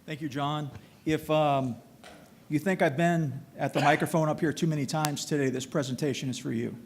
Thank you, John. If you think I've been at the microphone up here too many times today, this presentation is for you.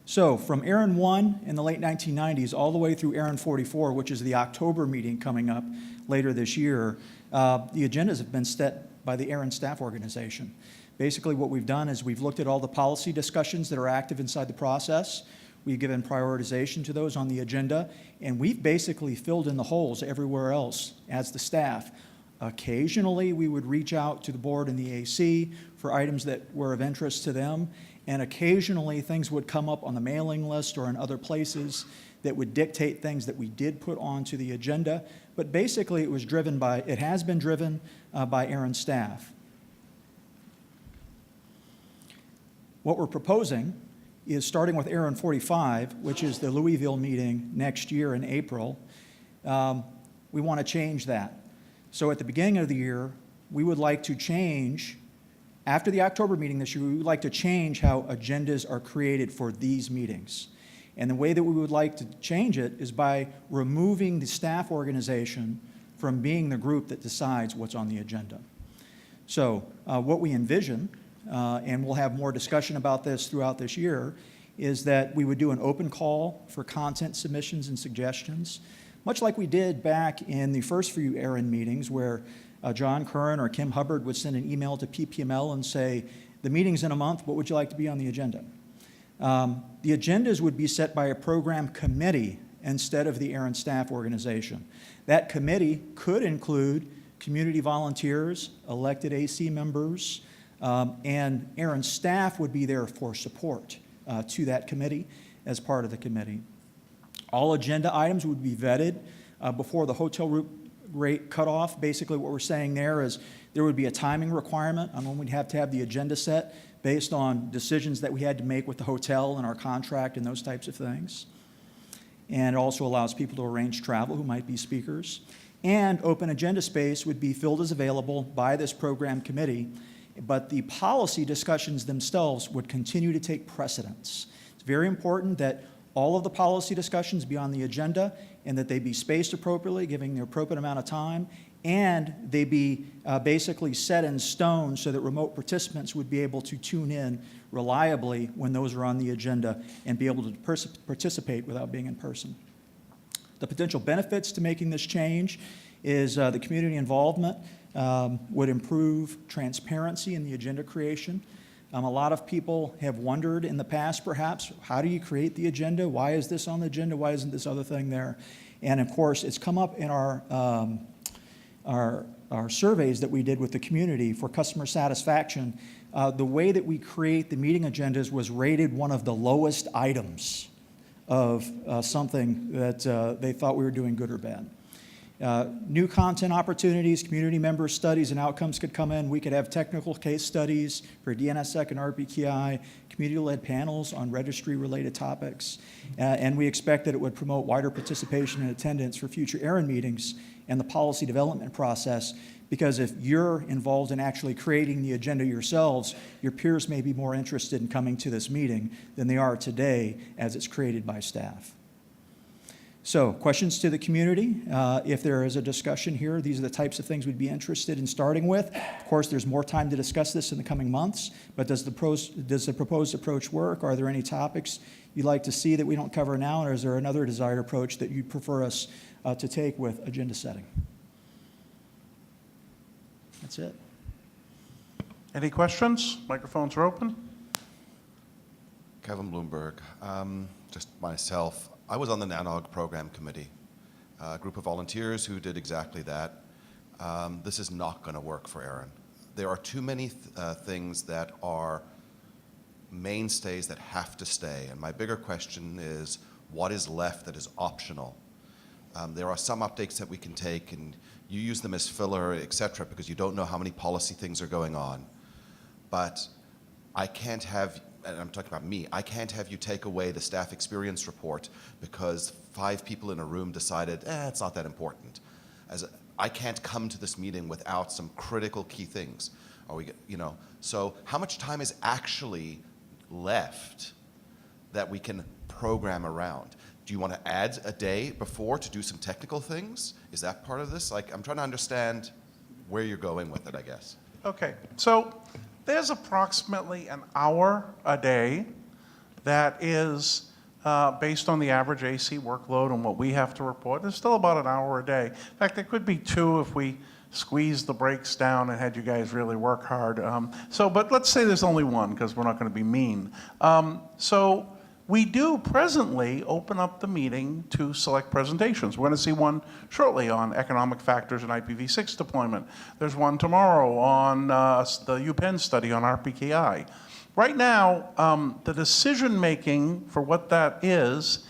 So from ARIN 1 in the late 1990s all the way through ARIN 44, which is the October meeting coming up later this year, the agendas have been set by the ARIN staff organization. Basically what we've done is we've looked at all the policy discussions that are active inside the process. We've given prioritization to those on the agenda, and we've basically filled in the holes everywhere else as the staff. Occasionally, we would reach out to the board and the AC for items that were of interest to them, and occasionally things would come up on the mailing list or in other places that would dictate things that we did put onto the agenda. But basically, it has been driven by ARIN staff. What we're proposing is starting with ARIN 45, which is the Louisville meeting next year in April. We want to change that. So at the beginning of the year, we would like to change, after the October meeting this year, we would like to change how agendas are created for these meetings. And the way that we would like to change it is by removing the staff organization from being the group that decides what's on the agenda. So what we envision, and we'll have more discussion about this throughout this year, is that we would do an open call for content submissions and suggestions, much like we did back in the first few ARIN meetings where John Curran or Kim Hubbard would send an email to PPML and say, the meeting's in a month, what would you like to be on the agenda? The agendas would be set by a program committee instead of the ARIN staff organization. That committee could include community volunteers, elected AC members, and ARIN staff would be there for support to that committee as part of the committee. All agenda items would be vetted before the hotel room rate cutoff. Basically what we're saying there is there would be a timing requirement on when we'd have to have the agenda set based on decisions that we had to make with the hotel and our contract and those types of things. And it also allows people to arrange travel who might be speakers. And open agenda space would be filled as available by this program committee, but the policy discussions themselves would continue to take precedence. It's very important that all of the policy discussions be on the agenda and that they be spaced appropriately, giving the appropriate amount of time, and they be basically set in stone so that remote participants would be able to tune in reliably when those are on the agenda and be able to participate without being in person. The potential benefits to making this change is the community involvement would improve transparency in the agenda creation. A lot of people have wondered in the past, perhaps, how do you create the agenda? Why is this on the agenda? Why isn't this other thing there? And of course, it's come up in our surveys that we did with the community for customer satisfaction. The way that we create the meeting agendas was rated one of the lowest items of something that they thought we were doing good or bad. New content opportunities, community member studies and outcomes could come in. We could have technical case studies for DNSSEC and RPKI, community-led panels on registry-related topics, and we expect that it would promote wider participation and attendance for future ARIN meetings and the policy development process, because if you're involved in actually creating the agenda yourselves, your peers may be more interested in coming to this meeting than they are today as it's created by staff. So, questions to the community. If there is a discussion here, these are the types of things we'd be interested in starting with. Of course, there's more time to discuss this in the coming months, but does the proposed approach work? Are there any topics you'd like to see that we don't cover now, or is there another desired approach that you'd prefer us to take with agenda setting? That's it. Any questions? Microphones are open. Kevin Bloomberg. Just myself. I was on the NANOG program committee, a group of volunteers who did exactly that. This is not going to work for ARIN. There are too many things that are mainstays that have to stay, and my bigger question is, what is left that is optional? There are some updates that we can take, and you use them as filler, etc., because you don't know how many policy things are going on. But I can't have, and I'm talking about me, I can't have you take away the staff experience report because 5 people in a room decided, it's not that important. I can't come to this meeting without some critical key things. So how much time is actually left that we can program around? Do you want to add a day before to do some technical things? Is that part of this? Like, I'm trying to understand where you're going with it, I guess. Okay, so there's approximately an hour a day that is based on the average AC workload and what we have to report. There's still about an hour a day. In fact, there could be 2 if we squeezed the breaks down and had you guys really work hard. But let's say there's only 1 because we're not going to be mean. So we do presently open up the meeting to select presentations. We're going to see one shortly on economic factors in IPv6 deployment. There's one tomorrow on the UPenn study on RPKI. Right now, the decision-making for what that is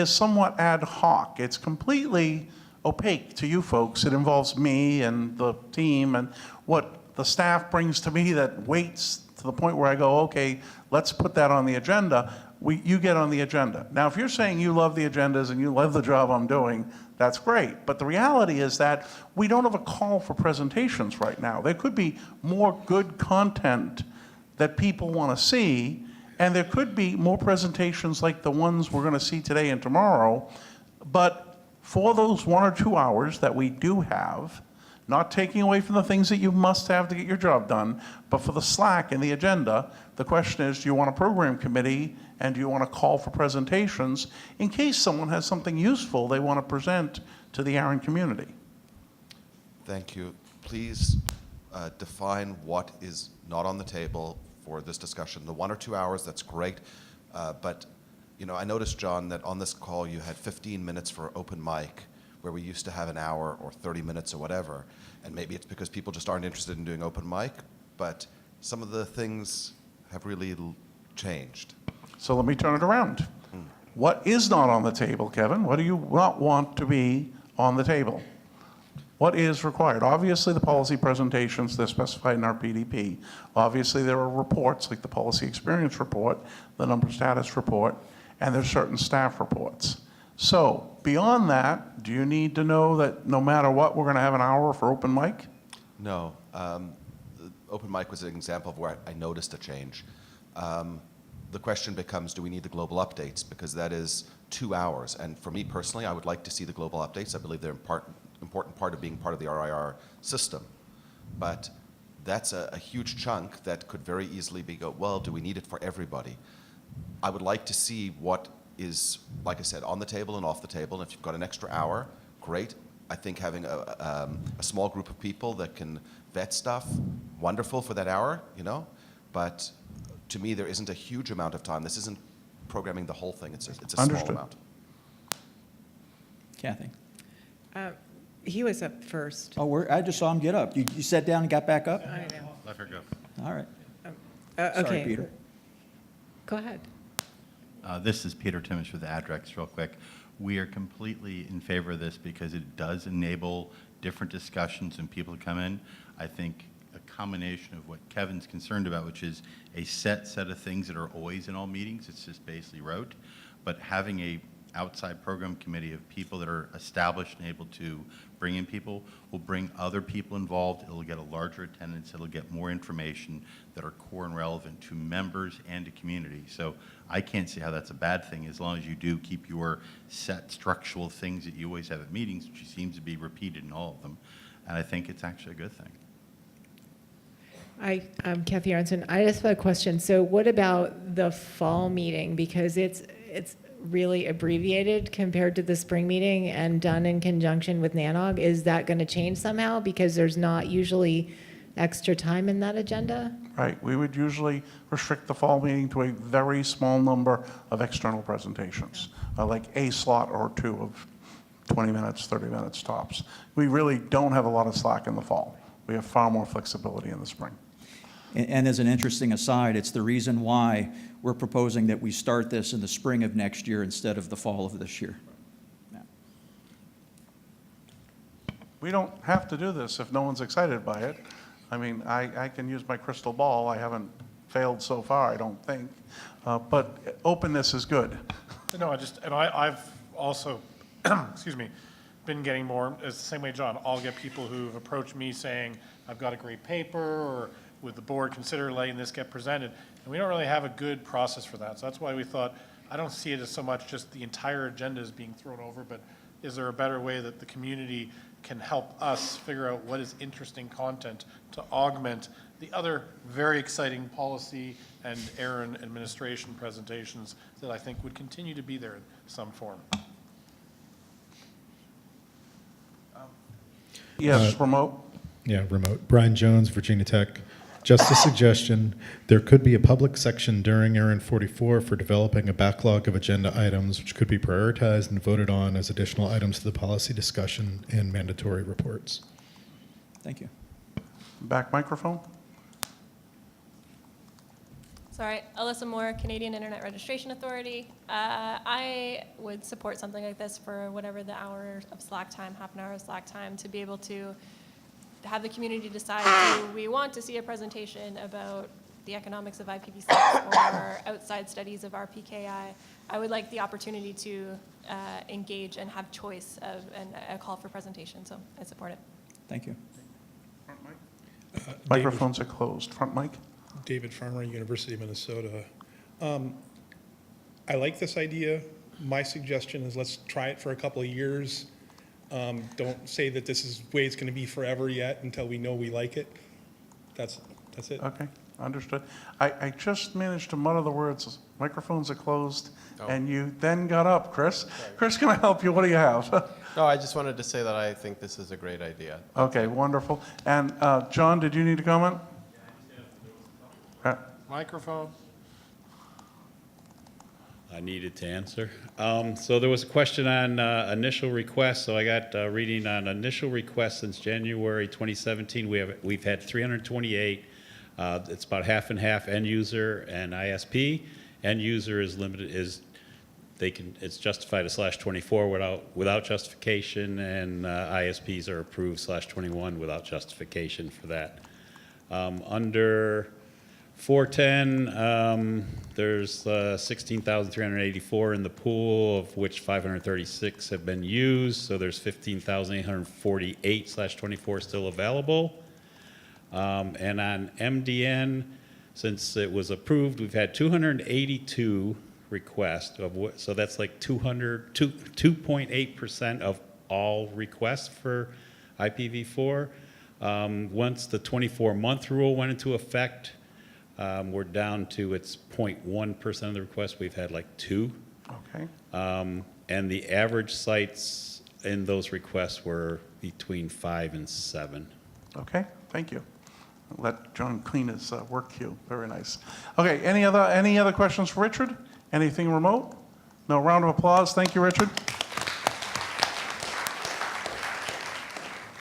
somewhat ad hoc. It's completely opaque to you folks. It involves me and the team and what the staff brings to me that waits to the point where I go, okay, let's put that on the agenda. You get on the agenda. Now, if you're saying you love the agendas and you love the job I'm doing, that's great. But the reality is that we don't have a call for presentations right now. There could be more good content that people want to see, and there could be more presentations like the ones we're going to see today and tomorrow. But for those 1 or 2 hours that we do have, not taking away from the things that you must have to get your job done, but for the slack in the agenda, the question is, do you want a program committee and do you want to call for presentations in case someone has something useful they want to present to the ARIN community? Thank you. Please define what is not on the table for this discussion. The 1 or 2 hours, that's great. But you know, I noticed, John, that on this call you had 15 minutes for open mic, where we used to have an hour or 30 minutes or whatever. And maybe it's because people just aren't interested in doing open mic, but some of the things have really changed. So let me turn it around. What is not on the table, Kevin? What do you not want to be on the table? What is required? Obviously, the policy presentations, they're specified in our PDP. Obviously, there are reports like the policy experience report, the number status report, and there's certain staff reports. So beyond that, do you need to know that no matter what, we're going to have an hour for open mic? No. The open mic was an example of where I noticed a change. The question becomes, do we need the global updates? Because that is 2 hours. And for me personally, I would like to see the global updates. I believe they're an important part of being part of the RIR system. But that's a huge chunk that could very easily be well, do we need it for everybody? I would like to see what is, like I said, on the table and off the table. And if you've got an extra hour, great. I think having a small group of people that can vet stuff, wonderful for that hour, you know. But to me, there isn't a huge amount of time. This isn't programming the whole thing. It's a small Understood. amount. Kathy? He was up first. Oh, I just saw him get up. You sat down and got back up? I know. Let her go. All right. Okay. Sorry, Peter. Go ahead. This is Peter Timmish with Adrex, real quick. We are completely in favor of this because it does enable different discussions and people to come in. I think a combination of what Kevin's concerned about, which is a set of things that are always in all meetings, it's just basically rote, but having a outside program committee of people that are established and able to bring in people will bring other people involved. It'll get a larger attendance. It'll get more information that are core and relevant to members and to community. So I can't see how that's a bad thing as long as you do keep your set structural things that you always have at meetings, which seems to be repeated in all of them. And I think it's actually a good thing. I'm Kathy Aronson. I just have a question. So what about the fall meeting? Because it's really abbreviated compared to the spring meeting and done in conjunction with NANOG. Is that going to change somehow because there's not usually extra time in that agenda? Right. We would usually restrict the fall meeting to a very small number of external presentations, like a slot or 2 of 20 minutes, 30 minutes tops. We really don't have a lot of slack in the fall. We have far more flexibility in the spring. And as an interesting aside, it's the reason why we're proposing that we start this in the spring of next year instead of the fall of this year. Yeah. We don't have to do this if no one's excited by it. I mean, I can use my crystal ball. I haven't failed so far, I don't think. But openness is good. No, I've also, excuse me, been getting more, it's the same way, John, I'll get people who've approached me saying, I've got a great paper, or would the board consider letting this get presented? And we don't really have a good process for that. So that's why we thought I don't see it as so much just the entire agenda is being thrown over, but is there a better way that the community can help us figure out what is interesting content to augment the other very exciting policy and ARIN administration presentations that I think would continue to be there in some form? Yes, remote? Yeah, remote. Brian Jones, Virginia Tech. Just a suggestion, there could be a public section during ARIN 44 for developing a backlog of agenda items which could be prioritized and voted on as additional items to the policy discussion and mandatory reports. Thank you. Back microphone? Sorry, Alyssa Moore, Canadian Internet Registration Authority. I would support something like this for whatever the hour of slack time, half an hour of slack time, to be able to have the community decide, do we want to see a presentation about the economics of IPv6 or outside studies of RPKI? I would like the opportunity to engage and have choice of and a call for presentation, so I support it. Thank you. Front mic? Microphones are closed. Front mic? David Farmer, University of Minnesota. I like this idea. My suggestion is let's try it for a couple of years. Don't say that this is the way it's going to be forever yet until we know we like it. That's it. Okay, understood. I just managed to mutter the words, microphones are closed, and you then got up, Chris. Chris, can I help you? What do you have? No, I just wanted to say that I think this is a great idea. Okay, wonderful. And John, did you need to comment? Microphone? I needed to answer. So there was a question on initial requests. So I got reading on initial requests since January 2017. We've had 328. It's about half and half end user and ISP. End user is limited, it's justified as /24 without justification, and ISPs are approved /21 without justification for that. Under 410, there's 16,384 in the pool, of which 536 have been used, so there's 15,848 /24 still available. And on MDN, since it was approved, we've had 282 requests, so that's like 2.8% of all requests for IPv4. Once the 24-month rule went into effect, we're down to its 0.1% of the requests. We've had like 2. Okay. And the average sites in those requests were between 5 and 7. Okay, thank you. Let John clean his work queue. Very nice. Okay, any other questions for Richard? Anything remote? No, round of applause. Thank you, Richard.